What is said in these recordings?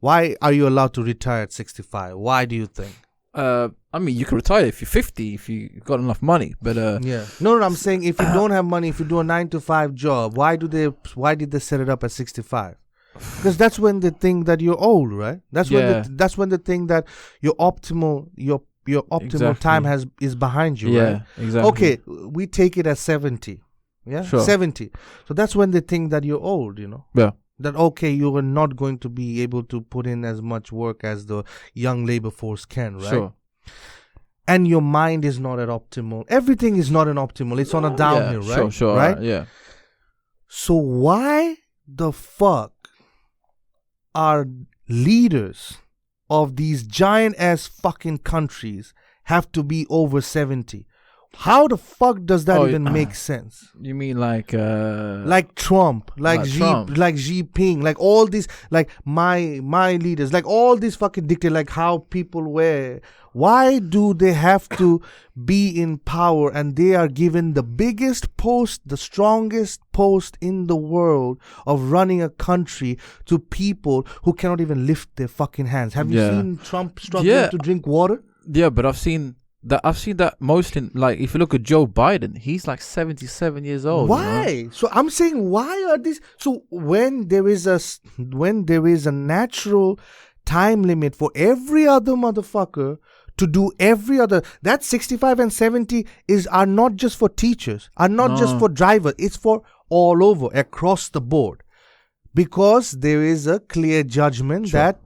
Why are you allowed to retire at 65? Why do you think? I mean, you can retire if you're 50 if you got enough money, but yeah. No, I'm saying if you don't have money, if you do a 9-to-5 job, why did they set it up at 65? Because that's when they think that you're old, right? That's when they think that your optimal exactly. time is behind you, right? Exactly. Okay, we take it as 70. Yeah, sure. 70. So that's when they think that you're old, you know. Yeah. That okay, you are not going to be able to put in as much work as the young labor force can, right? Sure. And your mind is not at optimal. Everything is not an optimal. It's on a downhill, right? Sure, right? Yeah. So why the fuck are leaders of these giant ass fucking countries have to be over 70? How the fuck does that even make sense? You mean like Trump, like Xi Jinping, like all these, like my leaders, like all these fucking dictators, like how people wear. Why do they have to be in power and they are given the biggest post, the strongest post in the world of running a country to people who cannot even lift their fucking hands? Have you seen Trump struggling to drink water? Yeah, but I've seen that mostly, like, if you look at Joe Biden, he's like 77 years old. Why? You know? So I'm saying, why are these? So when there is a natural time limit for every other motherfucker to do every other, that 65 and 70 are not just for teachers, are not just for drivers. It's for all over, across the board, because there is a clear judgment that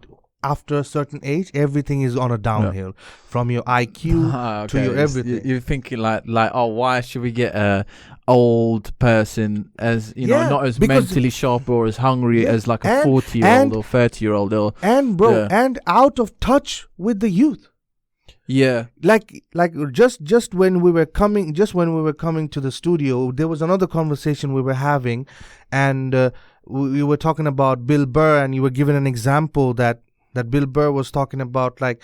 after a certain age, everything is on a downhill, from your IQ to your everything. You're thinking like, oh, why should we get a old person as, you know, not as mentally sharp or as hungry as like a 40-year-old or 30-year-old, and out of touch with the youth. Yeah, like just when we were coming to the studio, there was another conversation we were having, and we were talking about Bill Burr, and you were given an example that Bill Burr was talking about, like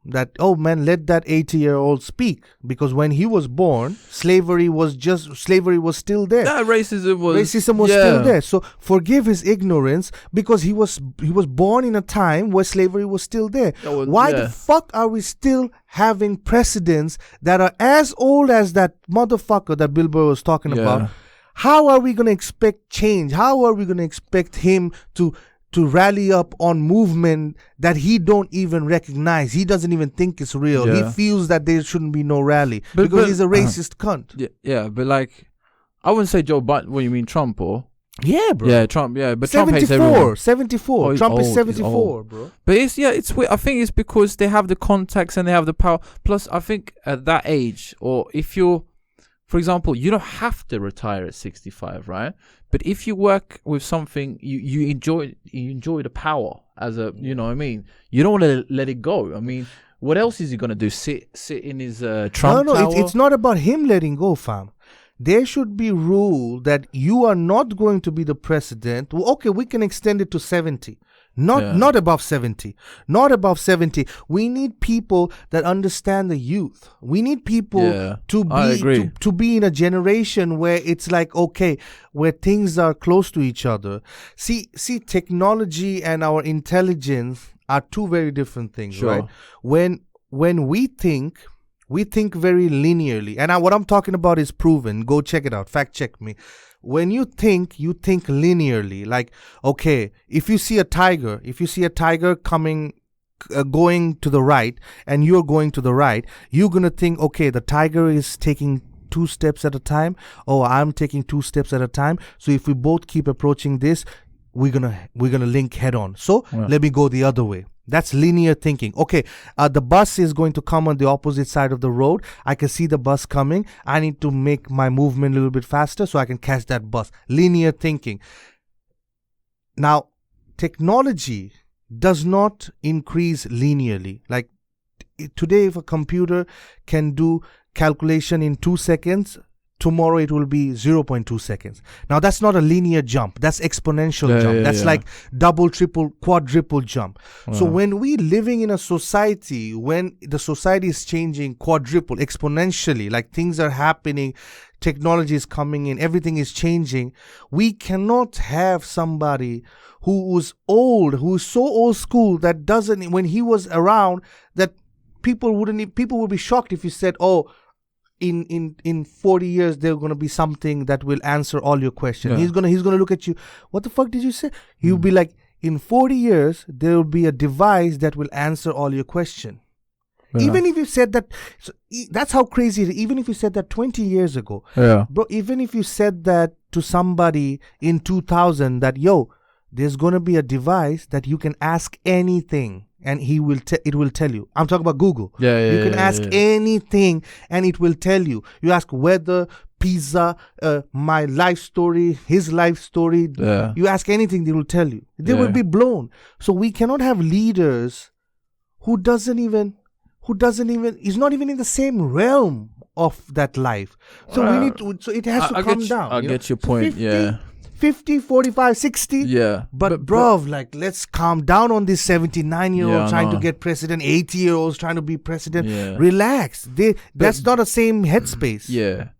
that, oh man, let that 80-year-old speak, because when he was born, slavery was still there. That racism was still there. So forgive his ignorance, because he was born in a time where slavery was still there. Why the fuck are we still having presidents that are as old as that motherfucker that Bill Burr was talking about? How are we going to expect change? How are we going to expect him to rally up on movement that he don't even recognize? He doesn't even think it's real. He feels that there shouldn't be no rally because he's a racist cunt. Yeah, but like, I wouldn't say Joe Biden. What, you mean Trump or? Yeah, bro. Yeah, Trump. Yeah, but 74. Trump is 74, old. bro. But it's weird. I think it's because they have the contacts and they have the power. Plus, I think at that age, or if you're, for example, you don't have to retire at 65, right? But if you work with something, you enjoy the power as a, you know what I mean? You don't want to let it go. I mean, what else is he going to do? Sit in his Trump tower? It's not about him letting go, fam. There should be rule that you are not going to be the president. Well, okay, we can extend it to 70. Not above 70. Not above 70. We need people that understand the youth. We need people to be in a generation where it's like, okay, where things are close to each other. See, technology and our intelligence are two very different things, right? When we think very linearly. And what I'm talking about is proven. Go check it out. Fact check me. When you think linearly. Like, okay, if you see a tiger coming, going to the right, and you're going to the right, you're going to think, okay, the tiger is taking 2 steps at a time. Oh, I'm taking 2 steps at a time. So if we both keep approaching this, we're gonna link head on. So let me go the other way. That's linear thinking. Okay, the bus is going to come on the opposite side of the road. I can see the bus coming. I need to make my movement a little bit faster so I can catch that bus. Linear thinking. Now, technology does not increase linearly. Like today, if a computer can do calculation in 2 seconds, tomorrow it will be 0.2 seconds. Now that's not a linear jump. That's exponential jump. That's like double, triple, quadruple jump. So when we living in a society, when the society is changing quadruple, exponentially, like things are happening, technology is coming in, everything is changing, we cannot have somebody who's old, who's so old school that doesn't, when he was around, that people would be shocked if you said, oh, in 40 years there's going to be something that will answer all your questions. He's going to look at you, what the fuck did you say? You'll be like, in 40 years there will be a device that will answer all your question. Even if you said that, so that's how crazy it is. Even if you said that 20 years ago, bro, even if you said that to somebody in 2000, that there's going to be a device that you can ask anything and it will tell you. I'm talking about Google. You can ask anything and it will tell you. You ask weather, pizza, my life story, his life story. You ask anything, they will tell you. They will be blown. So we cannot have leaders who is not even in the same realm of that life. So we need to, so it has to come down. I get your point. So 50, 45, 60. But bruv, like, let's calm down on this 79-year-old trying to get president, 80-year-olds trying to be president. Relax. That's not the same headspace.